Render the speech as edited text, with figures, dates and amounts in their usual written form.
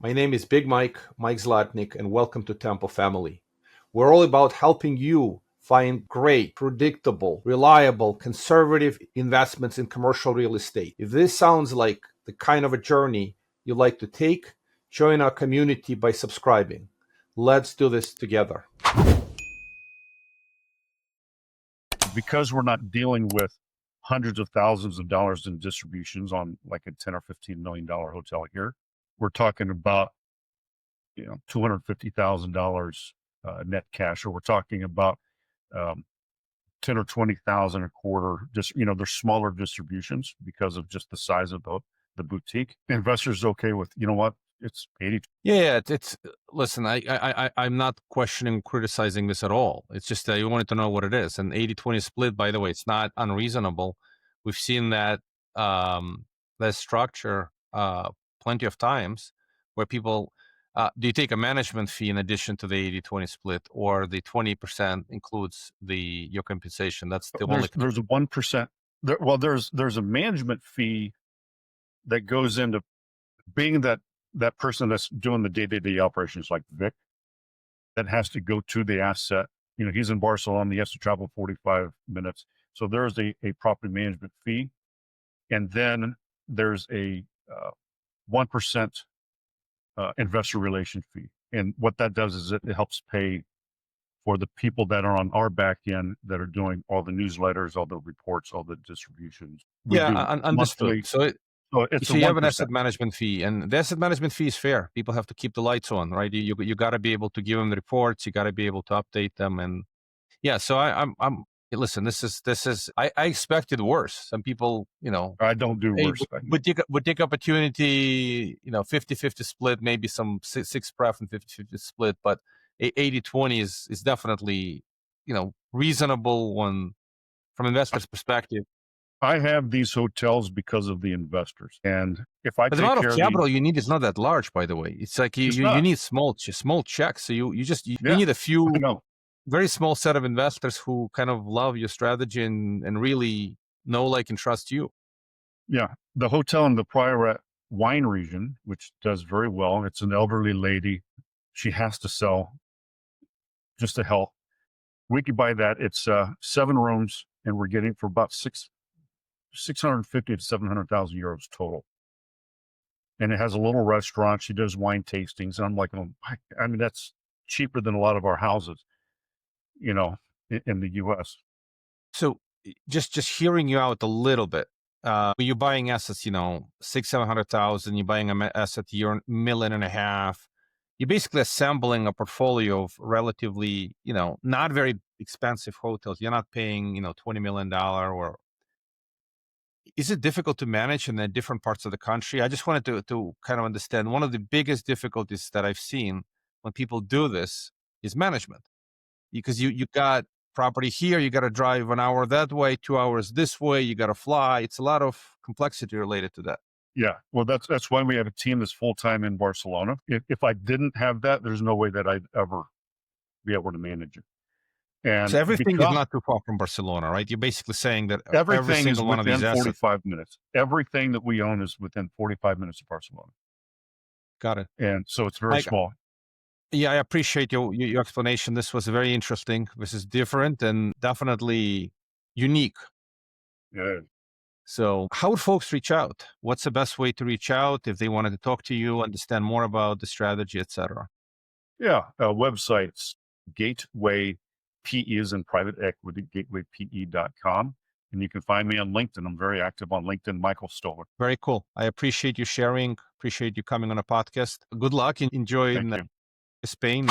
My name is Big Mike Zlotnik, and welcome to Tempo Family. We're all about helping you find great, predictable, reliable, conservative investments in commercial real estate. If this sounds like the kind of a journey you like to take, join our community by subscribing. Let's do this together. Because we're not dealing with hundreds of thousands of dollars in distributions on like a $10 or $15 million hotel here, we're talking about, $250,000 net cash, or we're talking about 10 or 20,000 a quarter. Just, they're smaller distributions because of just the size of the boutique. Investors okay with, it's 80. Yeah, listen, I'm not questioning, criticizing this at all. It's just that you wanted to know what it is. And 80-20 split, by the way, it's not unreasonable. We've seen that structure plenty of times where people, do you take a management fee in addition to the 80-20 split, or the 20% includes your compensation? That's the only. There's a 1%. There's a management fee that goes into being that person that's doing the day-to-day operations, like Vic, that has to go to the asset. He's in Barcelona, he has to travel 45 minutes. So there's a property management fee. And then there's a 1% investor relation fee. And what that does is it helps pay for the people that are on our back end that are doing all the newsletters, all the reports, all the distributions. Understood. So you have an 1%. asset management fee, and the asset management fee is fair. People have to keep the lights on, right? You got to be able to give them the reports. You got to be able to update them, and So I'm listen. This is. I expected worse. Some people, I don't do worse. Would take opportunity. 50-50 split, maybe some six pref and 50-50 split, but 80-20 is definitely reasonable one from investors' perspective. I have these hotels because of the investors, and if I but the amount of capital you need is not that large, by the way. It's like you need small checks. So you need a few very small set of investors who kind of love your strategy and really know, like, and trust you. Yeah, the hotel in the Prioret wine region, which does very well. It's an elderly lady; she has to sell just to help. We could buy that. It's 7 rooms, and we're getting for about 650 to 700,000 euros total. And it has a little restaurant. She does wine tastings. And I'm like, that's cheaper than a lot of our houses, in the US. So just hearing you out a little bit, you're buying assets, 600,000-700,000, you're buying an asset, you're $1.5 million. You're basically assembling a portfolio of relatively, not very expensive hotels. You're not paying, $20 million or. Is it difficult to manage in the different parts of the country? I just wanted to kind of understand. One of the biggest difficulties that I've seen when people do this is management, because you got property here, you got to drive an hour that way, 2 hours this way, you got to fly. It's a lot of complexity related to that. Yeah, well, that's why we have a team that's full-time in Barcelona. If I didn't have that, there's no way that I'd ever be able to manage it. And so everything is not too far from Barcelona, right? You're basically saying that everything is one within of these 45 minutes. Everything that we own is within 45 minutes of Barcelona. Got it. And so it's very small. Yeah, I appreciate your explanation. This was very interesting. This is different and definitely unique. Yeah. So how would folks reach out? What's the best way to reach out if they wanted to talk to you, understand more about the strategy, etc.? Yeah, websites, GatewayPE is in private equity, GatewayPE.com. And you can find me on LinkedIn. I'm very active on LinkedIn, Michael Stohler. Very cool. I appreciate you sharing. Appreciate you coming on a podcast. Good luck. Enjoy in Spain.